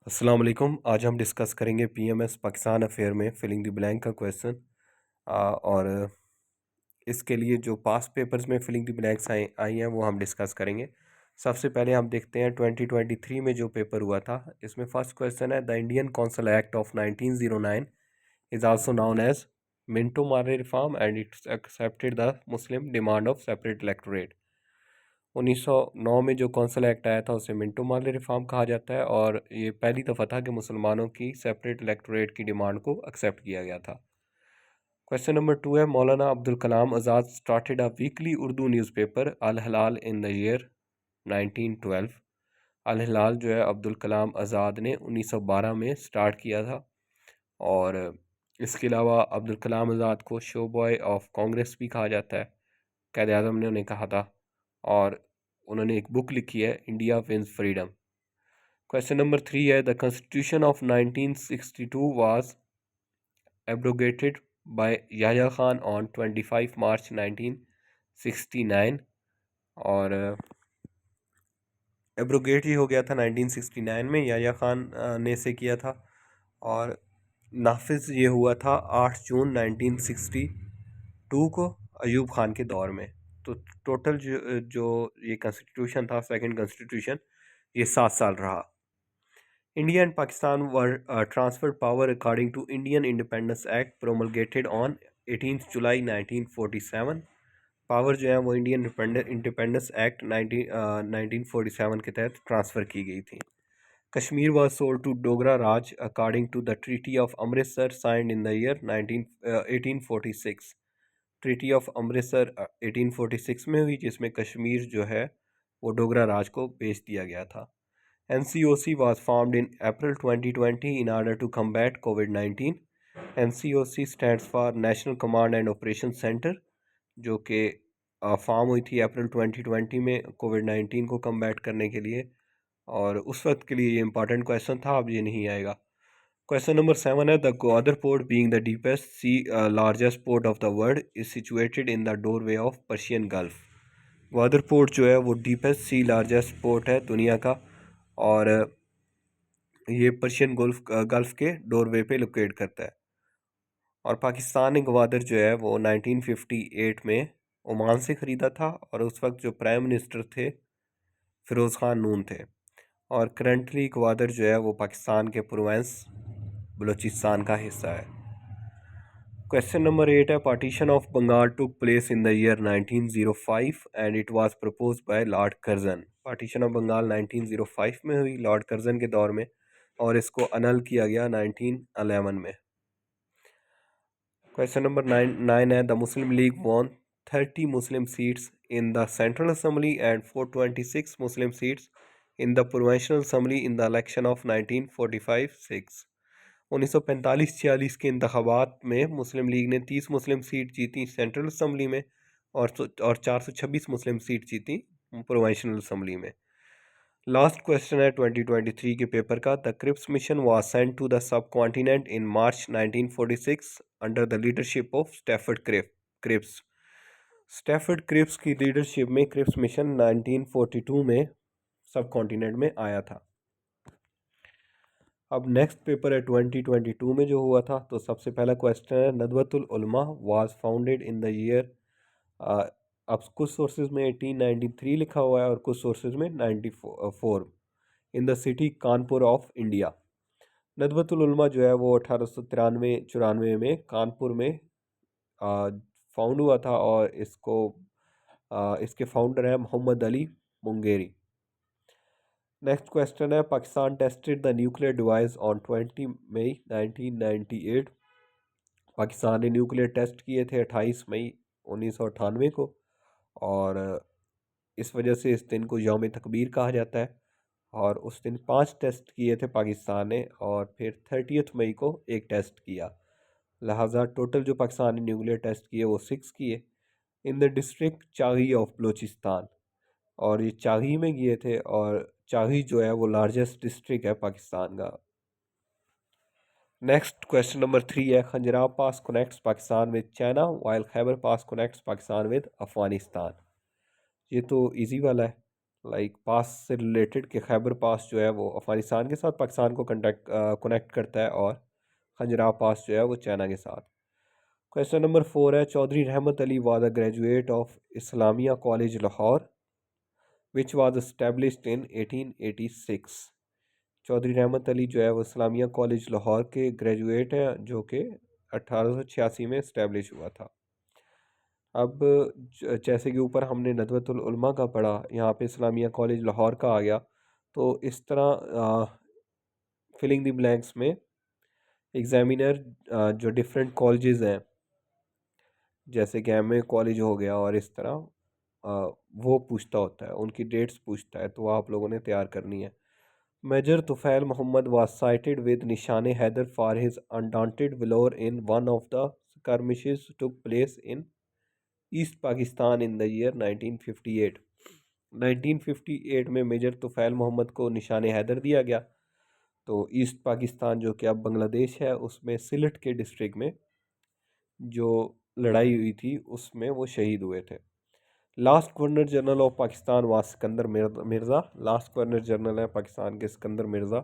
अस्सलाम वालेकुम। आज हम डिस्कस करेंगे पीएमएस पाकिस्तान अफेयर में फिलिंग द ब्लैंक का क्वेश्चन। और इसके लिए जो पास्ट पेपर्स में फिलिंग द ब्लैंक्स आई हैं वो हम डिस्कस करेंगे। सबसे पहले हम देखते हैं 2023 में जो पेपर हुआ था। इसमें फर्स्ट क्वेश्चन है, the Indian Council Act of 1909 is also known as Minto Morley reform and it's accepted the Muslim demand of separate electorate. 1909 में जो कौंसल एक्ट आया था उसे मिंटो मार्ले रिफॉर्म कहा जाता है, और ये पहली दफ़ा था कि मुसलमानों की सेपरेट इलेक्टोरेट की डिमांड को एक्सेप्ट किया गया था। क्वेश्चन नंबर 2 है, Maulana Abdul Kalam Azad started a weekly Urdu newspaper Al Hilal in the year 1912। Al Hilal जो है अब्दुल कलाम आज़ाद ने 1912 में स्टार्ट किया था। और इसके अलावा अब्दुल कलाम आज़ाद को शो बॉय ऑफ कांग्रेस भी कहा जाता है, क़ायद आज़म ने उन्हें कहा था। और उन्होंने एक बुक लिखी है, India wins freedom. Question number 3 है, the constitution of 1962 was abrogated by Yahya Khan on 25 March 1969। और एब्रोगेट ही हो गया था 1969 में, याह्या खान ने इसे किया था। और नाफिज ये हुआ था 8 जून 1962 को, अयूब खान के दौर में। तो टोटल जो ये कॉन्स्टिट्यूशन था, सेकंड कॉन्स्टिट्यूशन, ये 7 साल रहा। India and Pakistan were transferred power according to Indian Independence Act promulgated on 18 July 1947। Power जो है वो इंडियन इंडिपेंडेंस एक्ट 1947 के तहत ट्रांसफ़र की गई थी। Kashmir was sold to Dogra Raj according to the treaty of Amritsar signed in the year 1846। Treaty of Amritsar 1846 में हुई, जिसमें कश्मीर जो है वो डोगरा राज को बेच दिया गया था। NCOC was formed in April 2020 in order to combat COVID-19. NCOC stands for National Command and Operations Center, जो कि फॉर्म हुई थी अप्रैल 2020 में कोविड-19 को कम्बैट करने के लिए। और उस वक्त के लिए ये इंपॉर्टेंट क्वेश्चन था, अब ये नहीं आएगा। क्वेश्चन नंबर 7 है, the Gwadar port being the deepest sea largest port of the world is situated in the doorway of Persian Gulf. Gwadar port जो है वो डीपेस्ट सी लार्जेस्ट पोर्ट है दुनिया का, और ये पर्शियन गल्फ के डोरवे पे लोकेट करता है। और पाकिस्तान ने ग्वादर जो है वो 1958 में ओमान से ख़रीदा था, और उस वक्त जो प्राइम मिनिस्टर थे फ़िरोज़ ख़ान नून थे। और करंटली ग्वादर जो है वो पाकिस्तान के प्रोविंस बलूचिस्तान का हिस्सा है। क्वेश्चन नंबर 8 है, partition of Bengal took place in the year 1905 and it was proposed by Lord Curzon. Partition of Bengal 1905 में हुई, लॉर्ड कर्जन के दौर में, और इसको अनल किया गया 1911 में। क्वेश्चन नंबर 9 है, the Muslim League won 30 Muslim seats in the central assembly and 426 Muslim seats in the provincial assembly in the election of 1945-6। 1945-46 के इंतखाबात में मुस्लिम लीग ने 30 मुस्लिम सीट जीती सेंट्रल असम्बली में, और 426 मुस्लिम सीट जीती प्रोविंशियल असम्बली में। लास्ट क्वेश्चन है 2023 के पेपर का, the Cripps mission was sent to the subcontinent in March 1946 under the leadership of Stafford Cripps. Stafford Cripps की लीडरशिप में क्रिप्स मिशन 1942 में सब कॉन्टिनेंट में आया था। अब नेक्स्ट पेपर है 2022 में जो हुआ था। तो सबसे पहला क्वेश्चन है, नदवतुल उलमा was founded in the year, अब कुछ सोर्सेज में 1893 लिखा हुआ है और कुछ सोर्सेज में 94, in the city Kanpur of India. Nadwatul Ulama जो है वो 1893-94 में कानपुर में फाउंड हुआ था, और इसके फाउंडर हैं मोहम्मद अली मुंगेरी। नेक्स्ट क्वेश्चन है, Pakistan tested the nuclear device on 20 मई 1998। पाकिस्तान ने न्यूक्लियर टेस्ट किए थे 28 मई 1998 को, और इस वजह से इस दिन को यौम तकबीर कहा जाता है। और उस दिन 5 टेस्ट किए थे पाकिस्तान ने, और फिर 30 मई को एक टेस्ट किया। लिहाजा टोटल जो पाकिस्तान ने न्यूक्लियर टेस्ट किए वो 6 किए in the district Chagai of Balochistan, और ये चागी में किए थे। और चागी जो है वो लार्जेस्ट डिस्ट्रिक्ट है पाकिस्तान का। नेक्स्ट क्वेश्चन नंबर 3 है, Khunjerab Pass connects Pakistan with China while Khyber Pass connects Pakistan with Afghanistan. ये तो इजी वाला है। लाइक पास से रिलेटेड कि खैबर पास जो है वो अफ़गानिस्तान के साथ पाकिस्तान को कनेक्ट करता है, और खंजराव पास जो है वो चाइना के साथ। क्वेश्चन नंबर 4 है, Chaudhry Rahmat Ali was a graduate of Islamia College Lahore which was established in 1886। Chaudhry Rahmat Ali जो है वो इस्लामिया कॉलेज लाहौर के ग्रेजुएट हैं, जो कि 1886 में इस्टेब्लिश हुआ था। अब जैसे कि ऊपर हमने नदवतुल उलमा का पढ़ा, यहाँ पे इस्लामिया कॉलेज लाहौर का आ गया। तो इस तरह फिलिंग द ब्लैंक्स में एग्जामिनर जो डिफरेंट कॉलेजेस हैं, जैसे कि एम ए कॉलेज हो गया और इस तरह वो पूछता होता है, उनकी डेट्स पूछता है, तो आप लोगों ने तैयार करनी है। Major Tufail Mohammad was cited with Nishan Haider for his undaunted valor in one of the skirmishes took place in east Pakistan in the year 1958। 1958 में मेजर तुफैल मोहम्मद को निशान हैदर दिया गया। तो ईस्ट पाकिस्तान जो कि अब बांग्लादेश है, उसमें सिलट के डिस्ट्रिक्ट में जो लड़ाई हुई थी उसमें वो शहीद हुए थे। Last governor general of Pakistan was Sikandar Mirza. Last governor general है पाकिस्तान के सिकंदर मिर्ज़ा।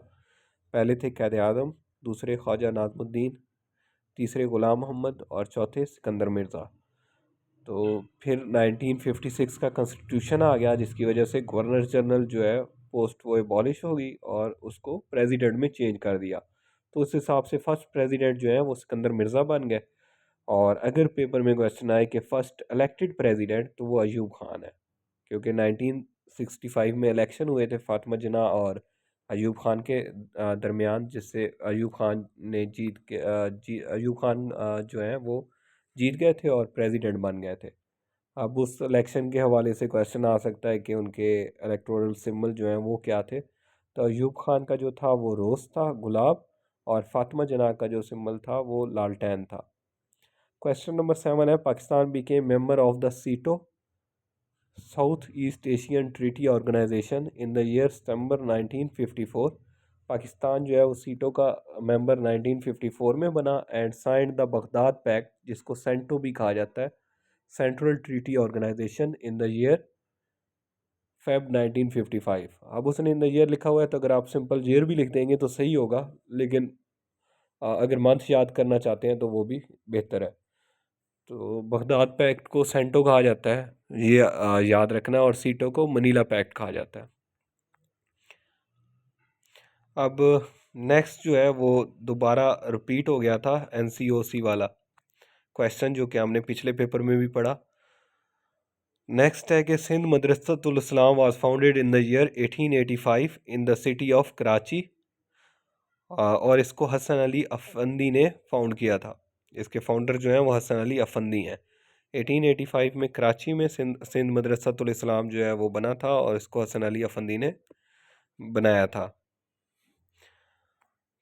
पहले थे कैद आदम, दूसरे ख्वाजा नाज़मुद्दीन, तीसरे ग़ुलाम मोहम्मद और चौथे सिकंदर मिर्ज़ा। तो फिर 1956 का कॉन्स्टिट्यूशन आ गया, जिसकी वजह से गवर्नर जनरल जो है पोस्ट वो एबॉलिश हो गई और उसको प्रेसिडेंट में चेंज कर दिया। तो उस हिसाब से फर्स्ट प्रेसिडेंट जो है वो सिकंदर मिर्ज़ा बन गए। और अगर पेपर में क्वेश्चन आए कि फर्स्ट इलेक्टेड प्रेसिडेंट, तो वो अयूब खान है, क्योंकि 1965 में इलेक्शन हुए थे फातिमा जिन्ना और अयूब खान के दरमियान, जिससे अयूब खान ने अयूब खान जो है वो जीत गए थे और प्रेसिडेंट बन गए थे। अब उस इलेक्शन के हवाले से क्वेश्चन आ सकता है कि उनके इलेक्टोरल सिंबल जो हैं वो क्या थे। तो अयूब खान का जो था वो रोज़ था, गुलाब, और फातिमा जिन्ना का जो सिंबल था वो लालटेन था। क्वेश्चन नंबर 7 है, Pakistan became member of the SEATO South East Asian Treaty Organisation in the year September 1954। Pakistan जो है वो सीटो का मेंबर 1954 में बना and signed the Baghdad Pact, जिसको सेंटो भी कहा जाता है, Central Treaty Organisation, in the year Feb 1955। अब उसने इन द ईयर लिखा हुआ है, तो अगर आप सिंपल ईयर भी लिख देंगे तो सही होगा, लेकिन अगर मंथ याद करना चाहते हैं तो वो भी बेहतर है। तो बगदाद पैक्ट को सेंटो कहा जाता है, ये याद रखना, और सीटो को मनीला पैक्ट कहा जाता है। अब नेक्स्ट जो है वो दोबारा रिपीट हो गया था एनसीओसी वाला क्वेश्चन, जो कि हमने पिछले पेपर में भी पढ़ा। नेक्स्ट है कि Sindh Madrasatul Islam was founded in the year 1885 in the city of Karachi, और इसको हसन अली अफंदी ने फाउंड किया था। इसके फाउंडर जो हैं वो हसन अली अफंदी हैं। 1885 में कराची में सिंध मदरसतुल इस्लाम जो है वो बना था, और इसको हसन अली अफंदी ने बनाया था।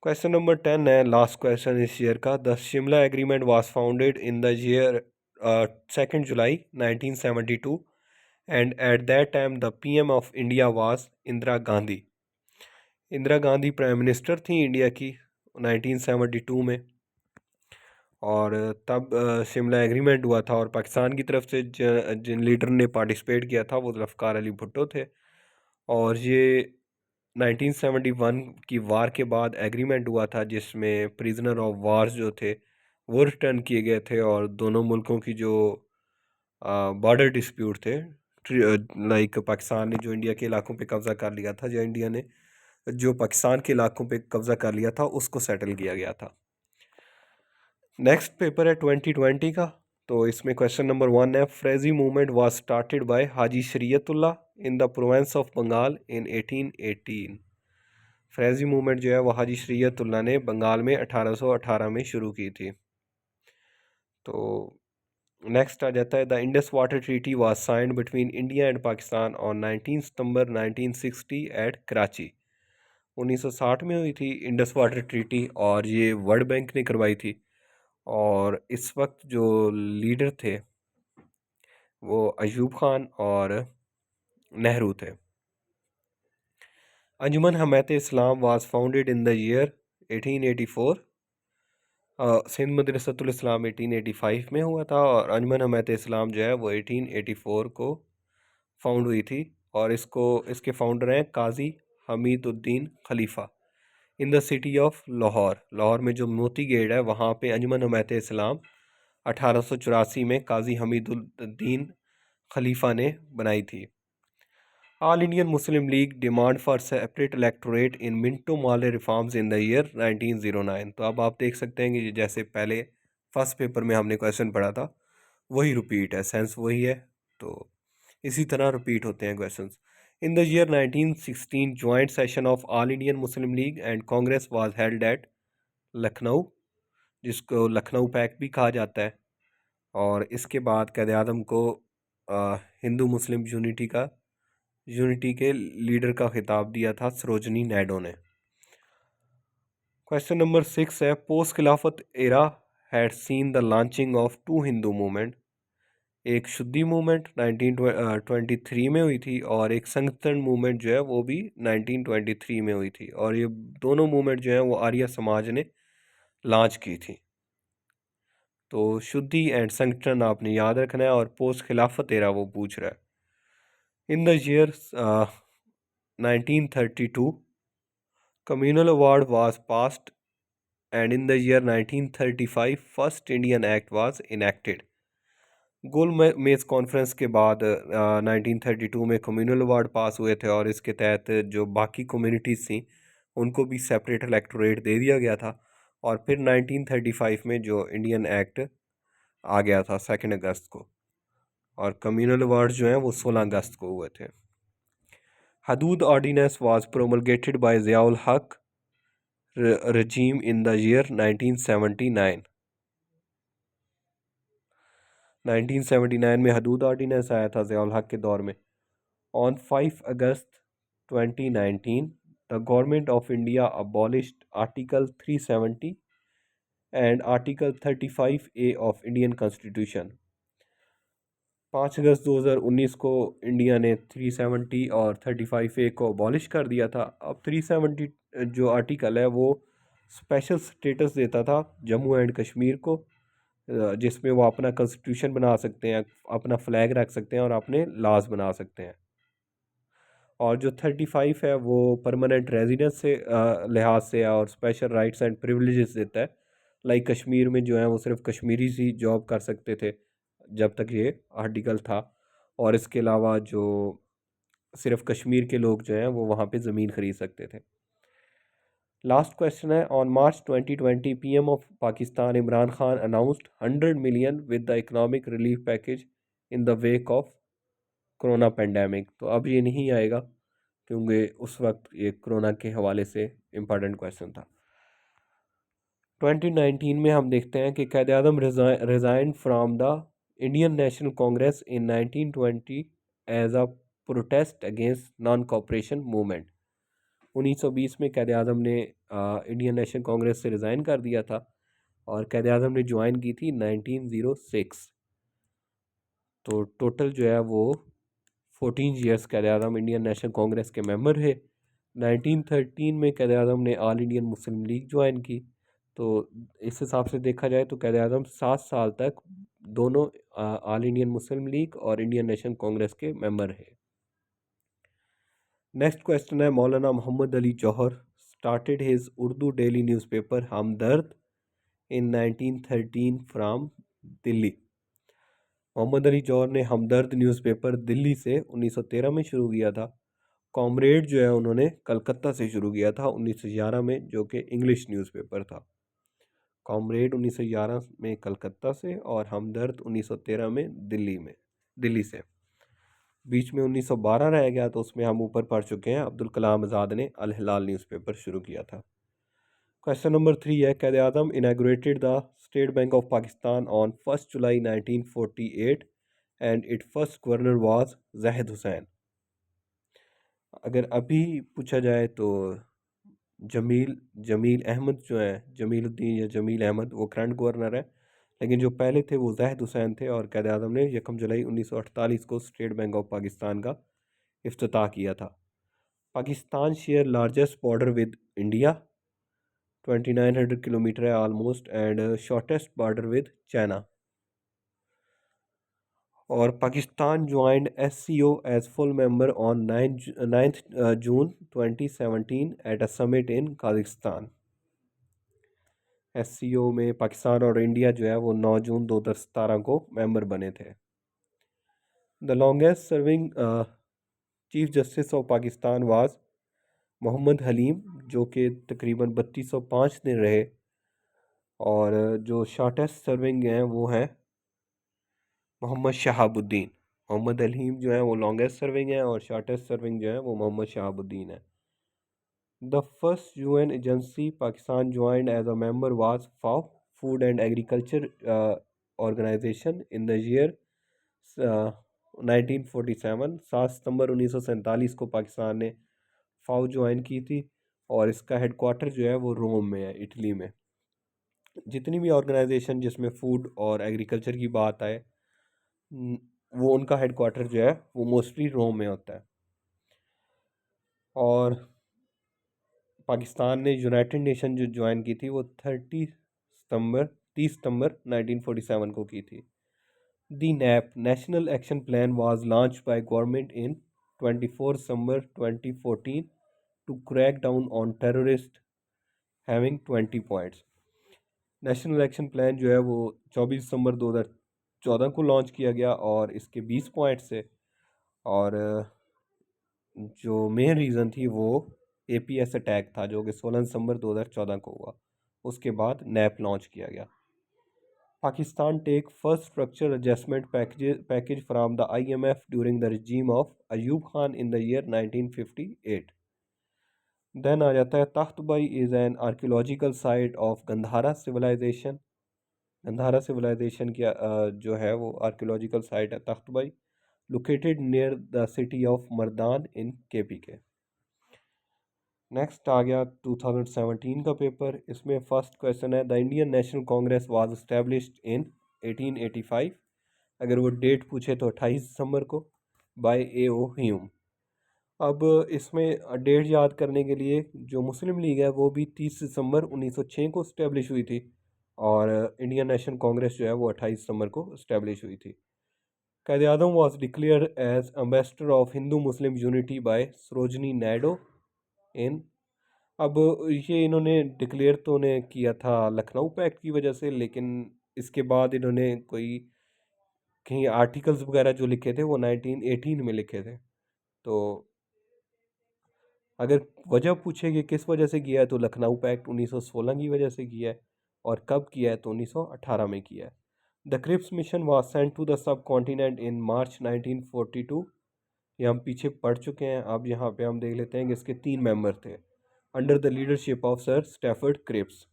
क्वेश्चन नंबर 10 है, लास्ट क्वेश्चन इस ईयर का। The Shimla agreement was founded in the year 2 July 1972 and at that time the PM of India was Indira Gandhi. Indira Gandhi prime minister थी इंडिया की 1972 में, और तब शिमला एग्रीमेंट हुआ था, और पाकिस्तान की तरफ से जिन लीडर ने पार्टिसिपेट किया था वो ज़ुल्फ़िकार अली भुट्टो थे। और ये 1971 की वार के बाद एग्रीमेंट हुआ था, जिसमें प्रिजनर ऑफ वार्स जो थे वो रिटर्न किए गए थे, और दोनों मुल्कों की जो बॉर्डर डिस्प्यूट थे, लाइक पाकिस्तान ने जो इंडिया के इलाकों पे कब्ज़ा कर लिया था, या इंडिया ने जो पाकिस्तान के इलाकों पे कब्ज़ा कर लिया था, उसको सेटल किया गया था। नेक्स्ट पेपर है 2020 का। तो इसमें क्वेश्चन नंबर 1 है, Faraizi movement was started by Haji Shariatullah in the province of Bengal in 1818। Faraizi movement जो है वो हाजी शरीयतुल्लाह ने बंगाल में 1818 में शुरू की थी। तो नेक्स्ट आ जाता है, the Indus water treaty was signed between India and Pakistan on 19 सितंबर 1960 एट कराची। 1960 में हुई थी इंडस वाटर ट्रीटी, और ये वर्ल्ड बैंक ने करवाई थी, और इस वक्त जो लीडर थे वो अयूब खान और नेहरू थे। Anjuman Himayat Islam was founded in the year 1884। Sindh Madrasatul Islam 1885 में हुआ था, और अंजुमन हमायत इस्लाम जो है वो 1884 को फाउंड हुई थी, और इसके फाउंडर हैं Qazi Hamiduddin Khalifa. In the city of Lahore, Lahore में जो मोती गेट है वहाँ पे अंजुमन उम्मत इस्लाम 1884 में काजी हमीदुद्दीन खलीफा ने बनाई थी। All Indian Muslim league demand for separate electorate in Minto Marley reforms in the year 1909। तो अब आप देख सकते हैं कि जैसे पहले फर्स्ट पेपर में हमने क्वेश्चन पढ़ा था वही रिपीट है, सेंस वही है, तो इसी तरह रिपीट होते हैं questions. In the year 1916 joint session of all Indian Muslim league and Congress was held at Lucknow, जिसको लखनऊ पैक्ट भी कहा जाता है। और इसके बाद क़ायद आज़म को हिंदू मुस्लिम यूनिटी के लीडर का खिताब दिया था सरोजनी नायडू ने। क्वेश्चन नंबर 6 है, post Khilafat era had seen the launching of two Hindu movement. एक शुद्धि मूवमेंट 1923 में हुई थी और एक संगठन मूवमेंट जो है वो भी 1923 में हुई थी, और ये दोनों मूवमेंट जो है वो आर्य समाज ने लॉन्च की थी। तो शुद्धि एंड संगठन आपने याद रखना है, और पोस्ट खिलाफत एरा वो पूछ रहा है। In the year 1932 communal award was passed, and in the year 1935 first Indian Act was enacted। गोल मेज कॉन्फ्रेंस के बाद 1932 में कम्युनल अवार्ड पास हुए थे, और इसके तहत जो बाकी कम्युनिटीज़ थी उनको भी सेपरेट इलेक्टोरेट दे दिया गया था। और फिर 1935 में जो इंडियन एक्ट आ गया था 2 अगस्त को, और कम्युनल अवार्ड जो हैं वो 16 अगस्त को हुए थे। हदूद ordinance was promulgated bye Ziaul हक regime in the year 1979। 1979 में हदूद ऑर्डिनेंस आया था ज़ियाउल हक के दौर में। On 5 August 2019 the government of India abolished article 370 and article 35A of Indian constitution. 5 अगस्त 2019 को इंडिया ने 370 और 35A को अबॉलिश कर दिया था। अब 370 जो आर्टिकल है वो स्पेशल स्टेटस देता था जम्मू एंड कश्मीर को, जिसमें वो अपना कॉन्स्टिट्यूशन बना सकते हैं, अपना फ्लैग रख सकते हैं और अपने लॉज बना सकते हैं। और जो 35 है वो परमानेंट रेजिडेंस से लिहाज से और स्पेशल राइट्स एंड प्रिविलेजेस देता है। लाइक कश्मीर में जो है वो सिर्फ कश्मीरी ही जॉब कर सकते थे जब तक ये आर्टिकल था, और इसके अलावा जो सिर्फ कश्मीर के लोग जो हैं वो वहाँ पे ज़मीन खरीद सकते थे। लास्ट क्वेश्चन है, on March 2020 PM of Pakistan Imran Khan announced 100 million with the economic relief package in the wake of corona pandemic. तो अब ये नहीं आएगा क्योंकि उस वक्त ये कोरोना के हवाले से इम्पॉर्टेंट क्वेश्चन था। 2019 में हम देखते हैं कि Quaid Azam resign from the Indian National Congress in 1920 as a protest against non cooperation movement. 1920 में क़ायद आज़म ने इंडियन नेशनल कांग्रेस से रिज़ाइन कर दिया था, और क़ायद आज़म ने ज्वाइन की थी 1906। तो टोटल जो है वो 14 ईयर्स क़ायद आज़म इंडियन नेशनल कांग्रेस के मेंबर है। 1913 में क़ायद आज़म ने all Indian Muslim league join की। तो इस हिसाब से देखा जाए तो क़ायद आज़म 7 साल तक दोनों ऑल इंडियन मुस्लिम लीग और इंडियन नेशनल कांग्रेस के मेंबर है। नेक्स्ट क्वेश्चन है, Maulana Mohammad Ali Jauhar started his Urdu daily newspaper Hamdard in 1913 from Delhi. Mohammad Ali Jauhar ने हमदर्द न्यूज़पेपर दिल्ली से 1913 में शुरू किया था। कॉमरेड जो है उन्होंने कलकत्ता से शुरू किया था 1911 में, जो कि इंग्लिश न्यूज़पेपर था। कॉमरेड 1911 में कलकत्ता से, और हमदर्द 1913 में दिल्ली से। बीच में 1912 रह गया, तो उसमें हम ऊपर पढ़ चुके हैं, अब्दुल कलाम आज़ाद ने अल हिलाल न्यूज़पेपर शुरू किया था। क्वेश्चन नंबर 3 है, Quaid Azam inaugurated the State bank of Pakistan on 1 July 1948 and it first governor was Zahid Hussain. अगर अभी पूछा जाए तो जमील अहमद जो है, जमीलुद्दीन या जमील अहमद, वो करंट गवर्नर है, लेकिन जो पहले थे वो जाहिद हुसैन थे, और क़ायद आज़म ने 1 जुलाई 1948 को स्टेट बैंक ऑफ पाकिस्तान का इफ्तिताह किया था। Pakistan share largest border with India 2900 kilometre है almost, and shortest border with China. और Pakistan joined SCO as full member on 9th June 2017 at a summit in Kazakhstan. SCO में पाकिस्तान और इंडिया जो है वो 9 जून 2017 को मेंबर बने थे। The longest serving chief justice of Pakistan was Mohammad Haleem, जो कि तकरीबन 3205 दिन रहे। और जो शॉर्टेस्ट सर्विंग हैं वो हैं मोहम्मद शहाबुद्दीन। मोहम्मद हलीम जो है वो लॉन्गेस्ट सर्विंग है और शॉर्टेस्ट सर्विंग जो है वो मोहम्मद शहाबुद्दीन है। The first UN agency Pakistan joined as a member was FAO, food and agriculture organization, in the year 1947। 7 सितंबर 1947 को पाकिस्तान ने FAO ज्वाइन की थी और इसका हेडक्वार्टर जो है वो रोम में है, इटली में। जितनी भी ऑर्गेनाइजेशन जिसमें फूड और एग्रीकल्चर की बात आए, वो उनका हेडक्वार्टर जो है वो मोस्टली रोम में होता है। और पाकिस्तान ने यूनाइटेड नेशन जो ज्वाइन की थी वो 30 सितंबर 1947 को की थी। The NAP National Action Plan was launched by government in 24 December 2014 to crack down on terrorist having 20 points. National Action Plan जो है वो 24 दिसंबर 2014 को लॉन्च किया गया और इसके 20 पॉइंट्स थे। और जो मेन रीज़न थी वो APS अटैक था, जो कि 16 दिसंबर 2014 को हुआ। उसके बाद नैप लॉन्च किया गया। Pakistan take first structure adjustment package from the IMF during the regime of Ayub Khan in the year 1958। Then आ जाता है Takht Bahi is an archaeological site of Gandhara civilisation. Gandhara civilisation की जो है वो आर्कियोलॉजिकल साइट है Takht Bahi, located near the city of Mardan in KPK। Next आ गया 2017 का पेपर। इसमें फर्स्ट क्वेश्चन है the Indian National Congress was established in 1885। अगर वो डेट पूछे तो 28 दिसंबर को बाय A.O. ह्यूम। अब इसमें डेट याद करने के लिए जो मुस्लिम लीग है वो भी 30 दिसंबर 1906 को इस्टेब्लिश हुई थी और इंडियन नेशनल कांग्रेस जो है वो 28 दिसंबर को इस्टेब्लिश हुई थी। Quaid Azam was declared as ambassador of Hindu Muslim unity by Sarojini Naidu in. अब ये इन्होंने डिक्लेयर तो उन्हें किया था लखनऊ पैक्ट की वजह से, लेकिन इसके बाद इन्होंने कोई कहीं आर्टिकल्स वगैरह जो लिखे थे वो 1918 में लिखे थे। तो अगर वजह पूछे कि किस वजह से किया है तो लखनऊ पैक्ट 1916 की वजह से किया है, और कब किया है तो 1918 में किया है। The Cripps mission was sent to the subcontinent in March 1942। ये हम पीछे पढ़ चुके हैं। अब यहाँ पे हम देख लेते हैं कि इसके 3 मेंबर थे under the leadership of Sir Stafford Cripps.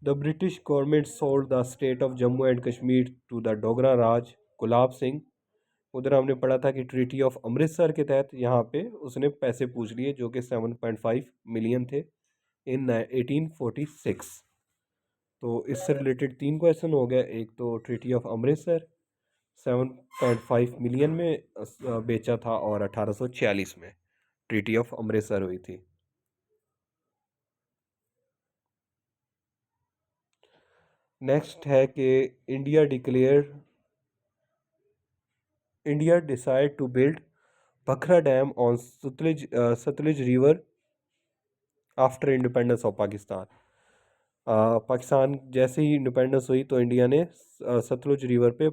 The British government sold the state of Jammu and Kashmir to the Dogra Raj Gulab Singh. उधर हमने पढ़ा था कि ट्रीटी ऑफ अमृतसर के तहत यहाँ पे उसने पैसे पूछ लिए जो कि 7.5 मिलियन थे इन 1846। तो इससे रिलेटेड 3 क्वेश्चन हो गए। एक तो ट्रीटी ऑफ अमृतसर 7.5 मिलियन में बेचा था और 1846 में ट्रीटी ऑफ अमृतसर हुई थी। नेक्स्ट है कि India decide to build Bhakra Dam on Satluj River after independence of Pakistan. Pakistan जैसे ही इंडिपेंडेंस हुई तो इंडिया ने सतलुज रिवर पे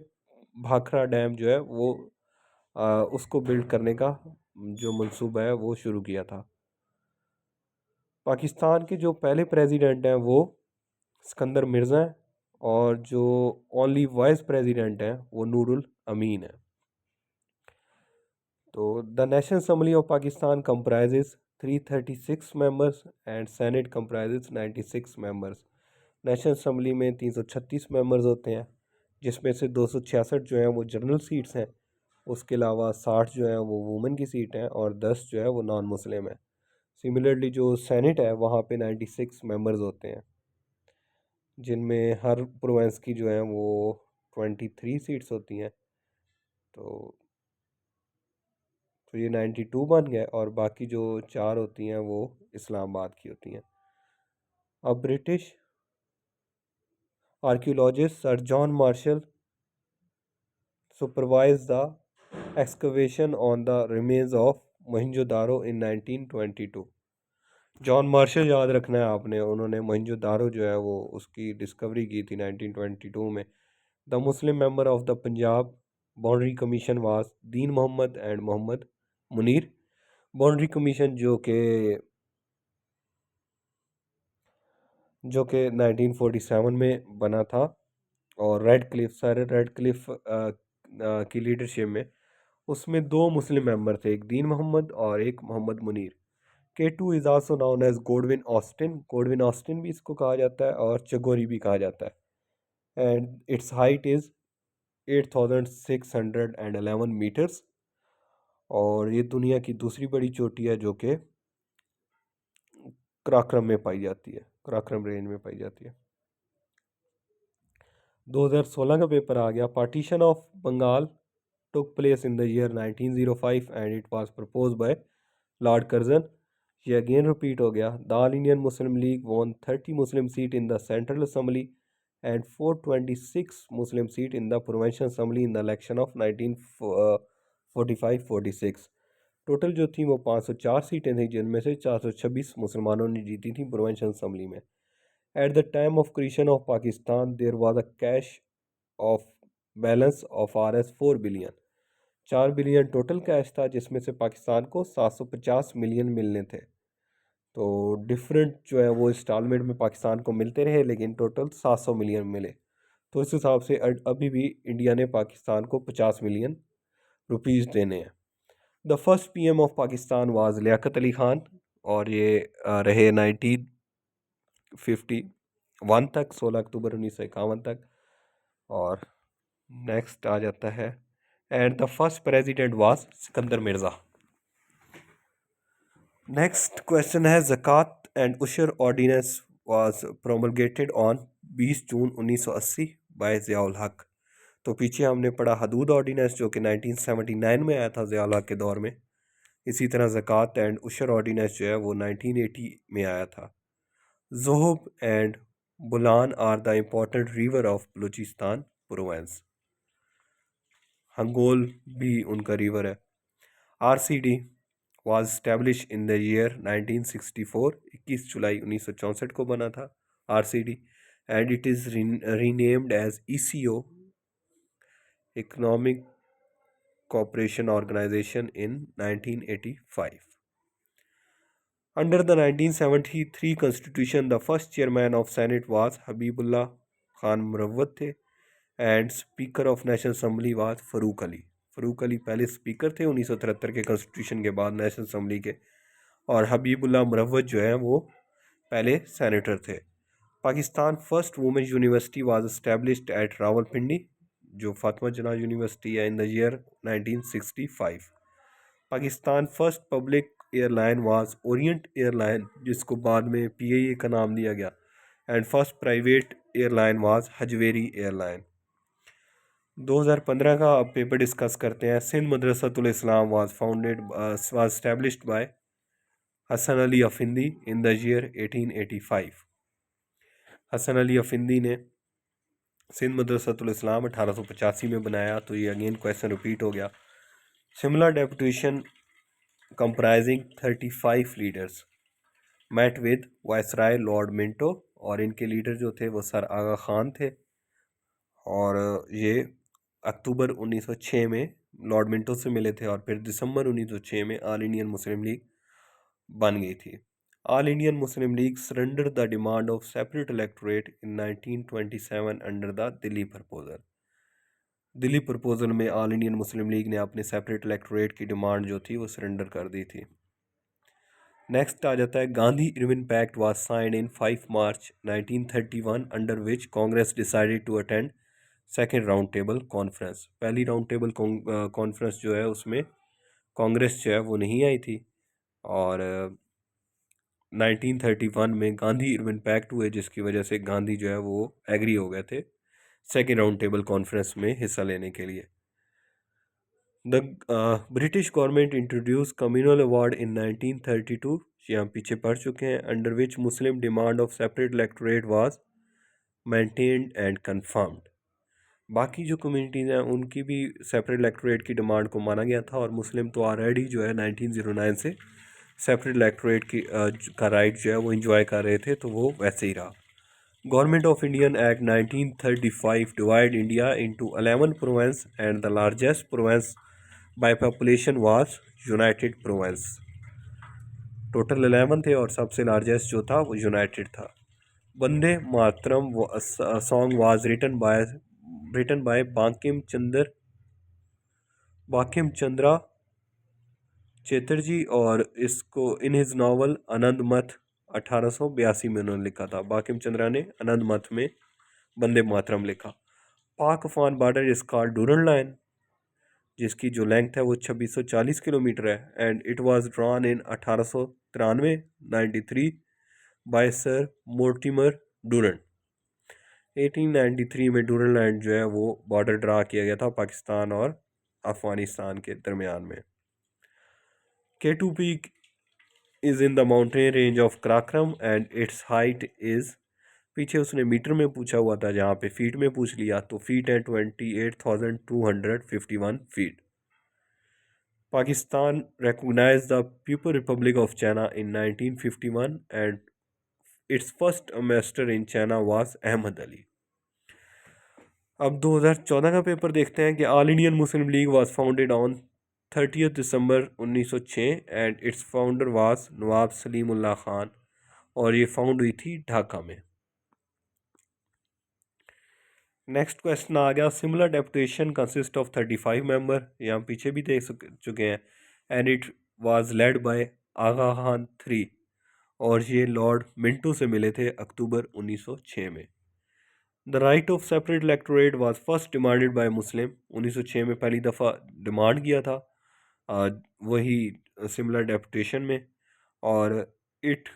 भाखरा डैम जो है वो उसको बिल्ड करने का जो मंसूबा है वो शुरू किया था। पाकिस्तान के जो पहले प्रेसिडेंट हैं वो सिकंदर मिर्ज़ा हैं और जो ओनली वाइस प्रेसिडेंट हैं वो नूरुल अमीन है। तो the national assembly of Pakistan comprises 336 members and senate comprises 96 members. National assembly में 336 मेंबर्स होते हैं, जिसमें से 266 जो हैं वो जनरल सीट्स हैं। उसके अलावा 60 जो हैं वो वुमेन की सीट हैं और 10 जो है वो नॉन मुस्लिम है। सिमिलरली जो सेनेट है वहाँ पे 96 मेंबर्स होते हैं, जिनमें हर प्रोविंस की जो है वो 23 सीट्स होती हैं। तो ये 92 बन गए और बाकी जो 4 होती हैं वो इस्लामाबाद की होती हैं। अब British archaeologist sir John Marshall supervised the excavation on the remains of Mohenjo-daro in 1922? John Marshall याद रखना है आपने, उन्होंने मोहनजोदारो जो है वो उसकी डिस्कवरी की थी 1922 में। The Muslim member of the Punjab boundary commission was Din Mohammad and Mohammad Munir. Boundary commission जो कि 1947 में बना था, और रेड क्लिफ की लीडरशिप में, उसमें दो मुस्लिम मेंबर थे, एक दीन मोहम्मद और एक Mohammad Munir. K2 is also known as Godwin Austen भी इसको कहा जाता है और चगोरी भी कहा जाता है। And its height is 8611 meters, और ये दुनिया की दूसरी बड़ी चोटी है जो कि कराक्रम में पाई जाती है, कराक्रम रेंज में पाई जाती है। 2016 का पेपर आ गया। Partition of Bengal took place in the year 1905 and it was proposed by Lord Curzon। ये अगेन रिपीट हो गया। The all Indian Muslim league won 30 Muslim seat in the central assembly and 426 Muslim seat in the provincial assembly in the election of 1945-46। Total जो थी वो 504 सीटें थी, जिनमें से 426 मुसलमानों ने जीती थी प्रोविंशियल असम्बली में। At the time of creation of Pakistan there was a cash of balance of RS 4 billion. 4 billion total cash था, जिसमें से पाकिस्तान को 750 मिलियन मिलने थे। तो डिफरेंट जो है वो इंस्टॉलमेंट में पाकिस्तान को मिलते रहे, लेकिन टोटल 700 मिलियन मिले। तो इस हिसाब से अभी भी इंडिया ने पाकिस्तान को 50 मिलियन रुपीस देने हैं। The first PM of Pakistan was Liaquat Ali Khan, और ये रहे 1951 तक, 16 अक्टूबर 1951 तक। और नेक्स्ट आ जाता है, and the first president was Sikandar Mirza. Next question है, Zakat and Ushr ordinance was promulgated on 20 June 1980 by Ziaul Haq. तो पीछे हमने पढ़ा हदूद ऑर्डिनेंस जो कि 1979 में आया था ज़ियाउल हक के दौर में। इसी तरह ज़कात एंड उशर ऑर्डिनेंस जो है वो 1980 में आया था। Zhob and Bolan are the important river of Balochistan province. Hingol भी उनका रिवर है। RCD was established in the year 1964, 21 जुलाई 1964 को बना था RCD, and it is renamed as ECO, Economic Cooperation Organization, in 1985. Under the 1973 Constitution, the first chairman of Senate was Habibullah Khan Murawwat थे, and Speaker of National Assembly was Farooq Ali. Farooq Ali पहले speaker थे 1973 के constitution के बाद national assembly के, और हबीबुल्ला मुरव्वत जो है वो पहले सेनेटर थे। Pakistan first women university was established at Rawalpindi, जो फातिमा जिन्ना यूनिवर्सिटी है, in the year 1965। Pakistan first public airline was Orient Airline, जिसको बाद में PIA का नाम दिया गया, and first private airline was Hajveri airline. 2015 का अब पेपर डिस्कस करते हैं। Sindh Madrasatul Islam was established by Hasan Ali Effendi in the year 1885। Hasan Ali Effendi ने सिंध मदरसतुल इस्लाम 1885 में बनाया। तो ये अगेन क्वेश्चन रिपीट हो गया। Similar deputation comprising 35 leaders met with viceroy Lord Minto, और इनके लीडर जो थे वो सर आगा खान थे, और ये अक्टूबर 1906 में लॉर्ड मिंटो से मिले थे, और फिर दिसंबर 1906 में ऑल इंडियन मुस्लिम लीग बन गई थी। All Indian Muslim league surrender the demand of separate electorate in 1927 under the Delhi proposal. Delhi proposal में ऑल इंडियन मुस्लिम लीग ने अपने सेपरेट इलेक्टोरेट की डिमांड जो थी वो सरेंडर कर दी थी। नेक्स्ट आ जाता है, Gandhi Irwin pact was signed in 5 March 1931 under which Congress decided to attend second round table conference. पहली राउंड टेबल कॉन्फ्रेंस जो है उसमें कांग्रेस जो है वो नहीं आई थी, और 1931 में गांधी इरविन पैक्ट हुए, जिसकी वजह से गांधी जो है वो एग्री हो गए थे सेकेंड राउंड टेबल कॉन्फ्रेंस में हिस्सा लेने के लिए। The British government introduce communal award in 1932, ये हम पीछे पढ़ चुके हैं, under which Muslim demand of separate electorate was maintained and confirmed. बाकी जो कम्युनिटीज़ हैं उनकी भी सेपरेट इलेक्टोरेट की डिमांड को माना गया था, और मुस्लिम तो ऑलरेडी जो है 1909 से सेपरेट इलेक्टोरेट की का राइट जो है वो इंजॉय कर रहे थे, तो वो वैसे ही रहा। Government of Indian act 1935 divide India into 11 Provence and the largest Provence by population was United Provence. Total 11 थे और सबसे लार्जेस्ट जो था वो यूनाइटेड था। Vande Mataram song was written by Bankim Chandra Chatterjee, और इसको इन हिज नावल आनंद मठ 1882 में उन्होंने लिखा था। बांकिम चंद्रा ने आनंद मठ में वंदे मातरम लिखा। Pak Afghan border is called Durand line, जिसकी जो लेंथ है वो 2640 किलोमीटर है, and it was drawn in 1893 93 by Sir Mortimer Durand. 1893 में डूरन लाइन जो है वो बॉर्डर ड्रा किया गया था पाकिस्तान और अफगानिस्तान के दरमियान में। K2 Peak is in the mountain range of Karakoram and its height is, पीछे उसने मीटर में पूछा हुआ था, जहाँ पे फीट में पूछ लिया तो फीट है 28,251 feet. Pakistan recognized the People Republic of China in 1951 and its first ambassador in China was Ahmad Ali। अब 2014 का पेपर देखते हैं कि All Indian Muslim League was founded on 30 December 1906 and its founder was Nawab Salimullah Khan, और ये फाउंड हुई थी ढाका में। नेक्स्ट क्वेश्चन आ गया, similar deputation consist of 35 member, यहाँ पीछे भी देख चुके हैं, and it was led by Aga Khan 3, और ये लॉर्ड मिंटो से मिले थे अक्टूबर 1906 में। The right of separate electorate was first demanded by मुस्लिम, 1906 में पहली दफ़ा डिमांड किया था वही सिमिलर डेपुटेशन में, और इट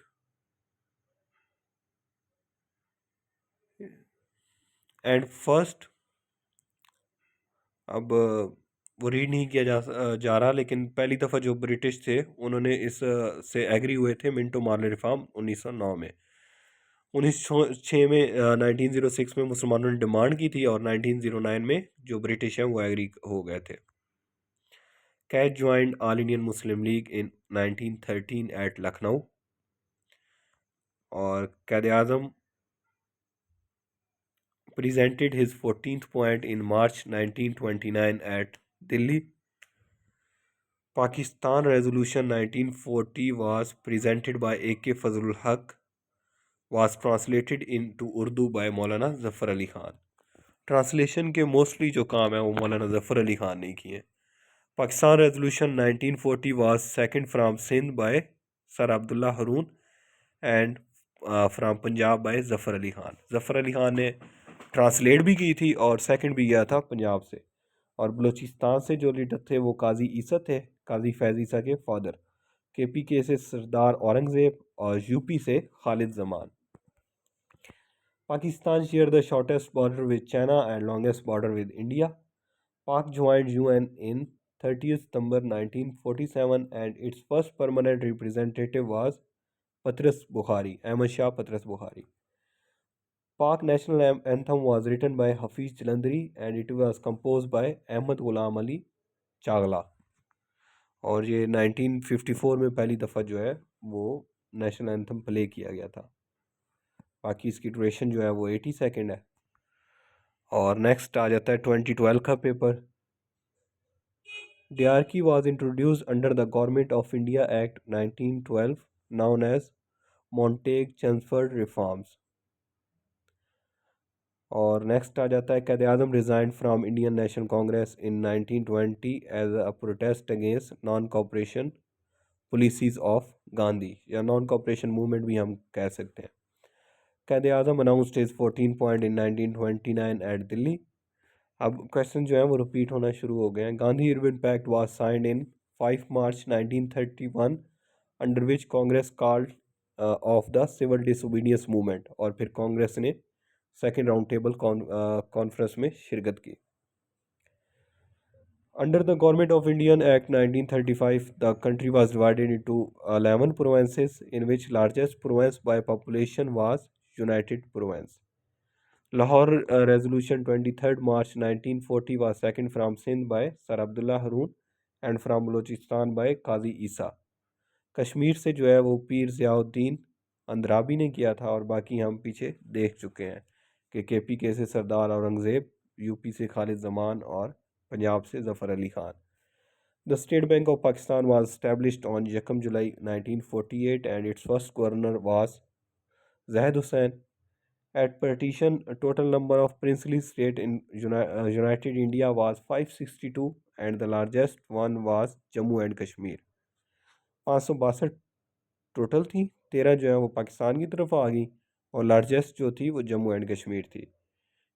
एंड फर्स्ट, अब वो रीड नहीं किया जा रहा, लेकिन पहली दफ़ा जो ब्रिटिश थे उन्होंने इस से एग्री हुए थे मिंटो मार्ले रिफॉर्म 1909 में। 1906 में 1906 में मुसलमानों ने डिमांड की थी, और 1909 में जो ब्रिटिश हैं वो एग्री हो गए थे। Quaid joined All Indian Muslim League in 1913 at Lucknow, और Quaid Azam presented his 14th point in March 1929 at Delhi। Pakistan Resolution 1940 was presented by A.K. Fazlul Haq, was translated into Urdu by Maulana Zafar Ali Khan। Translation के mostly जो काम है वो मौलाना जफ़र अली ख़ान ने किए। Pakistan resolution 1940 was second from Sindh by Sir Abdullah Haroon and from Punjab by Zafar Ali Khan. Zafar Ali Khan ने translate भी की थी और सेकंड भी किया था पंजाब से, और बलूचिस्तान से जो लीडर थे वो काजी ईसा थे, काजी फैज़ ईसा के फादर। KPK से सरदार औरंगज़ेब, और यूपी से Khalid Zaman. Pakistan shared the shortest border with China and longest border with India। Pak joined UN in 30 September 1947 and its first permanent representative was Patras Bukhari, Ahmad Shah Patras Bukhari। Pak national anthem was written by Hafiz Jalandhari and it was composed by Ahmad Ghulam Ali Chagla, और ये 1954 में पहली दफ़ा जो है वो national anthem play किया गया था। बाकी इसकी ड्यूरेशन जो है वो 80 सेकेंड है। और नेक्स्ट आ जाता है 2012 का paper. DRQ was introduced under the Government of India Act 1912 known as Montague-Chelmsford Reforms। और नेक्स्ट आ जाता है Quaid Azam resign from Indian National Congress in 1920 as a protest against non cooperation policies of Gandhi, या नॉन कॉपरेशन मूवमेंट भी हम कह सकते हैं। Quaid Azam announced his 14 point in 1929 at Delhi. अब क्वेश्चन जो है वो रिपीट होना शुरू हो गए हैं। Gandhi Irwin pact was signed in 5 March 1931 under which Congress called off the civil disobedience movement, और फिर कांग्रेस ने सेकेंड राउंड टेबल कॉन्फ्रेंस में शिरकत की। Under the Government of Indian Act 1935, the country was divided into 11 provinces, in which largest province by population was United Province। Lahore Resolution 23rd March 1940 was second from Sindh by Sir Abdullah Haroon and from Balochistan by Qazi Isa। Kashmir से जो है वो पीर ज़ियाउद्दीन अंद्राबी ने किया था, और बाकी हम पीछे देख चुके हैं कि KPK से सरदार औरंगज़ेब, यूपी से खालिद जमान और पंजाब से Zafar Ali Khan. The State bank of Pakistan was established on Yekam July 1948 and its first governor was Zahid Hussain। At partition, a total number of princely states in United India was 562 and the largest one was Jammu and Kashmir। 562 total थी, 13 जो है वो पाकिस्तान की तरफ आ गई और largest जो थी वो जम्मू एंड कश्मीर थी।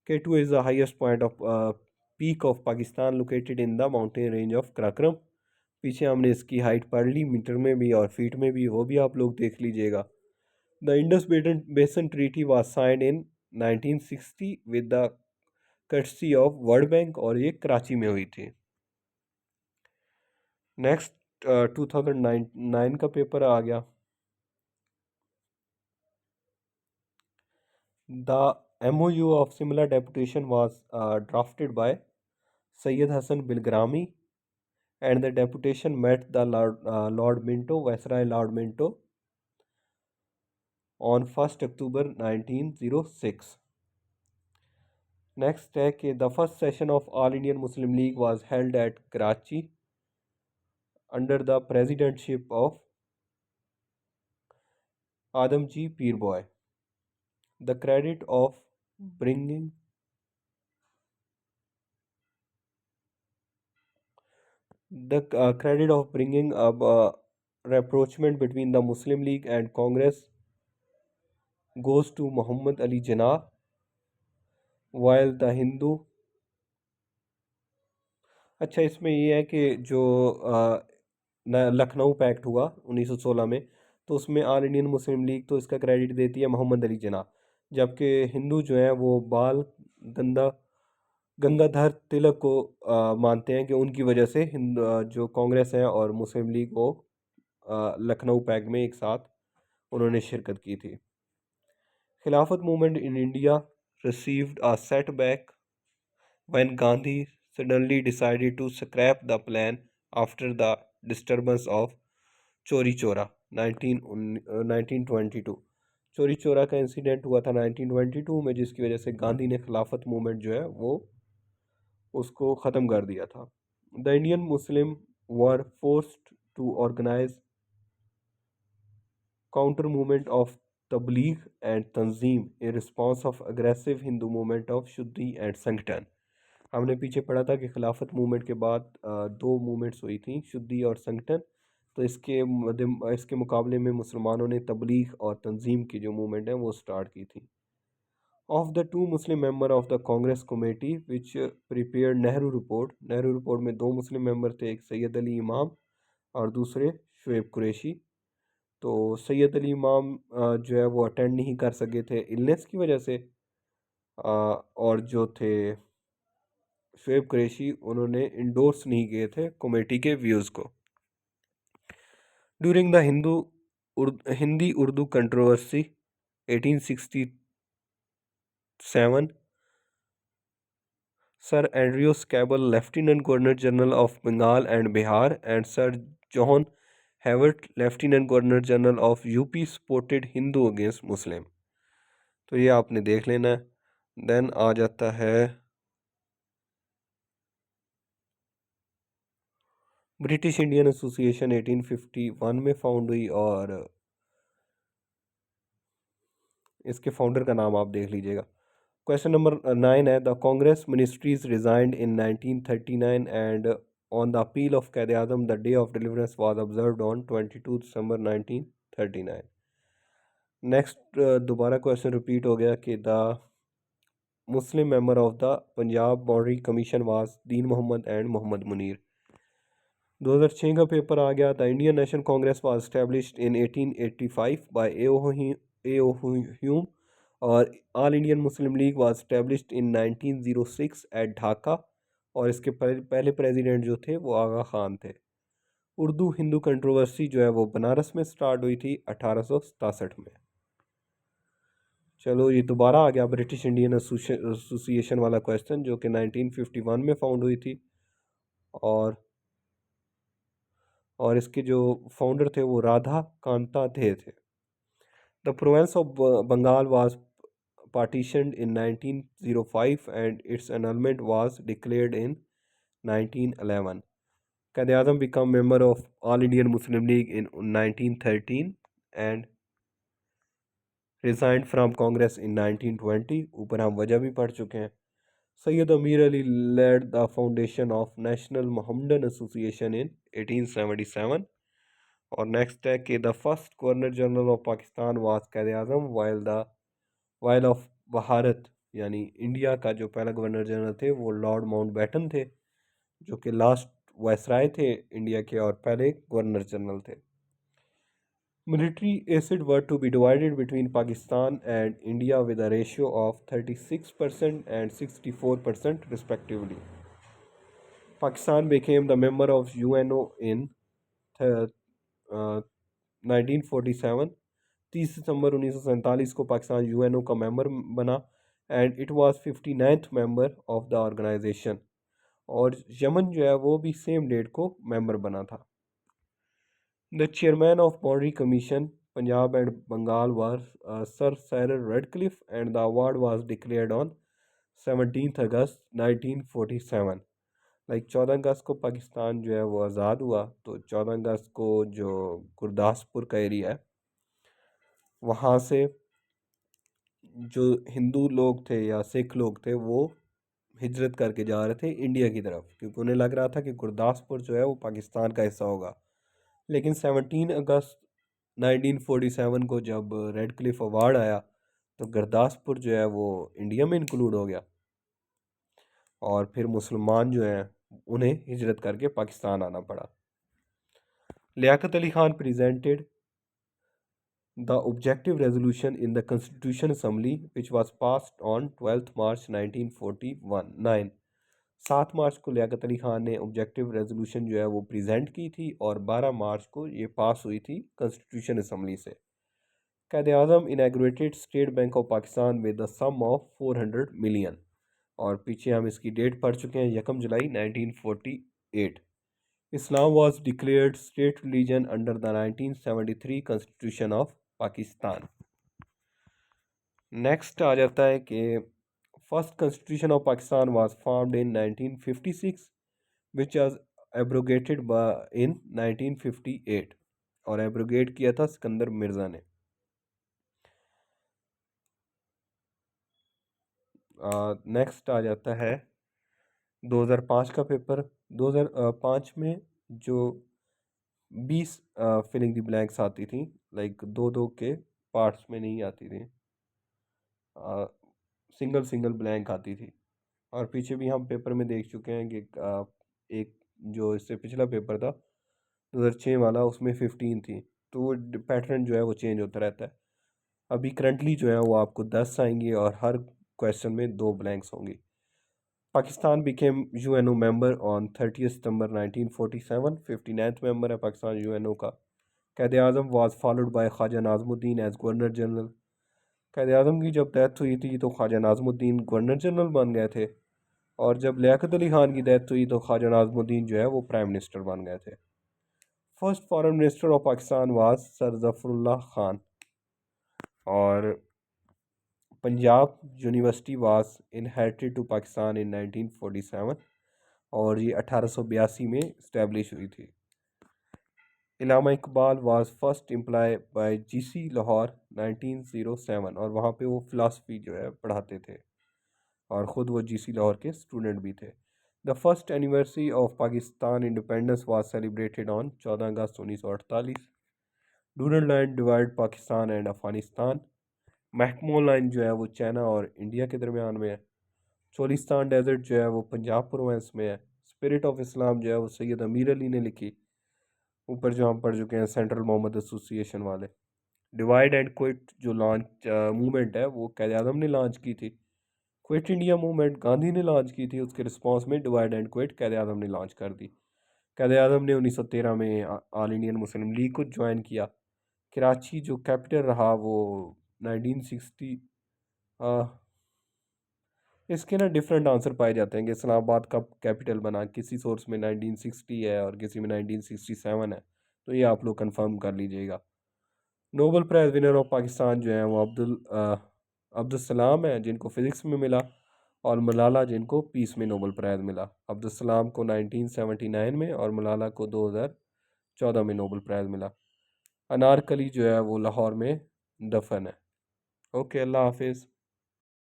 K2 is the highest point of peak of Pakistan located in the mountain range of Karakoram। पीछे हमने इसकी हाइट पढ़ ली, मीटर में भी और फीट में भी, वो भी आप लोग देख लीजिएगा। द इंडस बेसन treaty was signed in 1960 with the courtesy of world bank, और ये कराची में हुई थी। नेक्स्ट 2009 का पेपर आ गया। The MOU of similar deputation was drafted by Sayyid Hassan Bilgrami and the deputation met the Lord Minto, Viceroy Lord Minto, on 1st October 1906। Next है कि the first session of All Indian Muslim League was held at Karachi under the presidentship of Adamji Peerboy। The credit of bringing up rapprochement between the Muslim League and Congress goes to Muhammad Ali Jinnah, while the Hindu। अच्छा, इसमें ये है कि जो Lucknow pact हुआ 1916 में, तो उसमें ऑल इंडियन मुस्लिम लीग तो इसका क्रेडिट देती है मोहम्मद अली जिन्ना, जबकि हिंदू जो हैं वो बाल गंगाधर तिलक को मानते हैं कि उनकी वजह से जो कांग्रेस है और मुस्लिम लीग वो लखनऊ पैक्ट में एक साथ उन्होंने शिरकत की थी। खिलाफत movement in India received a setback when Gandhi suddenly decided to scrap the plan after the disturbance of चोरी चोरा 1922। चोरी चोरा का इंसिडेंट हुआ था 1922 में, जिसकी वजह से गांधी ने खिलाफत मूवमेंट जो है वो उसको ख़त्म कर दिया था। The Indian Muslim were forced to organise counter movement of Tabligh and Tanzeem in response of aggressive Hindu movement of Shuddhi and Sangathan. हमने पीछे पढ़ा था कि खिलाफत मूवमेंट के बाद दो मूवमेंट्स हुई थी, शुद्धि और संगठन। तो इसके मुकाबले में मुसलमानों ने तबलीग और तंजीम की जो मूवमेंट है वो स्टार्ट की थी। Of the two Muslim member of the Congress committee which prepare Nehru report में दो मुस्लिम मेंबर थे, एक सैयद अली इमाम और दूसरे शुएब कुरैशी। तो सैयद अली इमाम जो है वो अटेंड नहीं कर सके थे इलनेस की वजह से, और जो थे शुएब कुरैशी उन्होंने इंडोर्स नहीं किए थे कमेटी के व्यूज़ को। During the Hindi Urdu controversy 1867, Sir Andrews Campbell lieutenant governor general of Bengal and Bihar and Sir John Havert lieutenant governor general of UP supported Hindu against Muslim. तो ये आपने देख लेना है। देन आ जाता है ब्रिटिश इंडियन एसोसिएशन 1851 में फाउंड हुई, और इसके फाउंडर का नाम आप देख लीजिएगा। क्वेश्चन नंबर 9 है the Congress ministries resigned in 1939 and on the appeal of Quaid Azam the day of deliverance was observed on 22 December 1939। Next दोबारा क्वेश्चन रिपीट हो गया कि the Muslim member of the Punjab boundary commission was Din Mohammad and Mohammad Munir. 2006 का paper आ गया। The Indian National Congress was established in 1885 by A O Hume, और All Indian Muslim League was established in 1906 at Dhaka, और इसके पहले प्रेसिडेंट जो थे वो आगा खान थे। उर्दू हिंदू कंट्रोवर्सी जो है वो बनारस में स्टार्ट हुई थी 1867 में। चलो ये दोबारा आ गया ब्रिटिश इंडियन एसोसिएशन वाला क्वेश्चन, जो कि 1951 में फाउंड हुई थी। और इसके जो फाउंडर थे वो राधा कांता थे। The province of Bengal was partitioned in 1905 and its annulment was declared in 1911. Quaid-e-Azam became member of All Indian Muslim League in 1913 and resigned from Congress in 1920. ऊपर हम वजह भी पढ़ चुके हैं। Sayyid Amir Ali led the foundation of National Mohammedan Association in 1877. और next है कि the first governor general of Pakistan was Quaid-e-Azam while of Bharat, यानी इंडिया का जो पहला गवर्नर जनरल थे वो लॉर्ड माउंटबेटन थे, जो कि लास्ट वायसराय थे इंडिया के और पहले गवर्नर जनरल थे। Military assets were to be divided between Pakistan and India with a ratio of 36% and 64% respectively. Pakistan became the member of UNO in 1947। 30 सितंबर 1947 को पाकिस्तान यूएनओ का मेंबर बना and it was 59th member of the organisation. और Yemen जो है वो भी same date को member बना था। The chairman of boundary commission Punjab and Bengal was sir Cyril Radcliffe and the award was declared on 17 August 1947। Like 14 अगस्त को पाकिस्तान जो है वो आज़ाद हुआ, तो 14 अगस्त को जो गुरदासपुर का एरिया है वहाँ से जो हिंदू लोग थे या सिख लोग थे वो हिजरत करके जा रहे थे इंडिया की तरफ, क्योंकि उन्हें लग रहा था कि गुरदासपुर जो है वो पाकिस्तान का हिस्सा होगा। लेकिन 17 अगस्त 1947 को जब रेड क्लिफ अवार्ड आया तो गुरदासपुर जो है वो इंडिया में इंक्लूड हो गया और फिर मुसलमान जो हैं उन्हें हिजरत करके पाकिस्तान आना पड़ा। Liaquat Ali Khan presented the objective resolution in the Constitution Assembly which was passed on 12th March 1949। 7 मार्च को लियाकत अली खान ने ऑब्जेक्टिव रेजोल्यूशन जो है वो प्रेजेंट की थी और 12 मार्च को ये पास हुई थी कॉन्स्टिट्यूशन असम्बली से। Quaid-e-Azam inaugurated state bank of Pakistan with the sum of 400 million. और पीछे हम इसकी डेट पढ़ चुके हैं, 1 जुलाई 1948। Islam was declared state religion under the 1973 Constitution of Pakistan. Next आ जाता है कि first constitution of Pakistan was formed in 1956 which was abrogated in 1958। और एब्रोगेट किया था सिकंदर मिर्ज़ा ने। नेक्स्ट आ जाता है 2005 का पेपर। 2005 में जो 20 फिलिंग द ब्लैंक्स आती थी, लाइक दो दो के पार्ट्स में नहीं आती थी, सिंगल सिंगल ब्लैंक आती थी। और पीछे भी हम पेपर में देख चुके हैं कि एक जो इससे पिछला पेपर था 2006 वाला उसमें 15 थी, तो वो पैटर्न जो है वो चेंज होता रहता है। अभी करंटली जो है वो आपको 10 आएंगे और हर क्वेश्चन में 2 ब्लैंक्स होंगी। Pakistan became UNO member on 30 September 1947। 59th member है पाकिस्तान यूएनओ का। Quaid-e-Azam was followed by Khwaja Nazimuddin as governor general. Quaid-e-Azam की जब डेथ हुई थी तो ख्वाजा नाज़मुद्दीन गवर्नर जनरल बन गए थे, और जब लियाकत अली खान की डेथ हुई तो ख्वाजा नाज़मुद्दीन जो है वो प्राइम मिनिस्टर बन गए थे। First foreign minister of Pakistan was sir Zafarullah Khan. और Punjab university was inherited to Pakistan in 1947 और ये 1882 में इस्टेब्लिश हुई थी। Allama Iqbal was first employ by GC Lahore 1907 और वहाँ पे वो फ़िलासफ़ी जो है पढ़ाते थे और ख़ुद वो जीसी लाहौर के स्टूडेंट भी थे। The first anniversary of Pakistan independence was celebrated on 14 August 1948। Durand line divide Pakistan and Afghanistan. McMahon line जो है वो चाइना और इंडिया के दरमियान में है। चोलिस्तान डेजर्ट जो है वो पंजाब प्रोवेंस में है। स्पिरिट ऑफ इस्लाम जो है वो सैयद अमीर अली ने लिखी। ऊपर जो हम पढ़ चुके हैं सेंट्रल मोहम्मद एसोसिएशन वाले। डिवाइड एंड क्विट जो लॉन्च मूवमेंट है वो कैद आज़म ने लॉन्च की थी। क्विट इंडिया मूवमेंट गांधी ने लॉन्च की थी, उसके रिस्पांस में डिवाइड एंड क्विट कैद आज़म ने लॉन्च कर दी। कैद आज़म ने 1913 में ऑल इंडियन मुस्लिम लीग को ज्वाइन किया। कराची जो कैपिटल रहा वो 1960 इसके ना डिफरेंट आंसर पाए जाते हैं कि इस्लामाबाद कब कैपिटल बना, किसी सोर्स में 1960 है और किसी में 1967 है, तो ये आप लोग कंफर्म कर लीजिएगा। Nobel prize winner of Pakistan जो है वो अब्दुल सलाम है, जिनको फिज़िक्स में मिला, और मलाला, जिनको पीस में नोबेल प्राइज़ मिला। अब्दुल सलाम को 1979 में और मलाला को 2014 में नोबेल प्राइज़ मिला। अनारकली जो है वो लाहौर में दफन है। ओके, अल्लाह हाफिज़।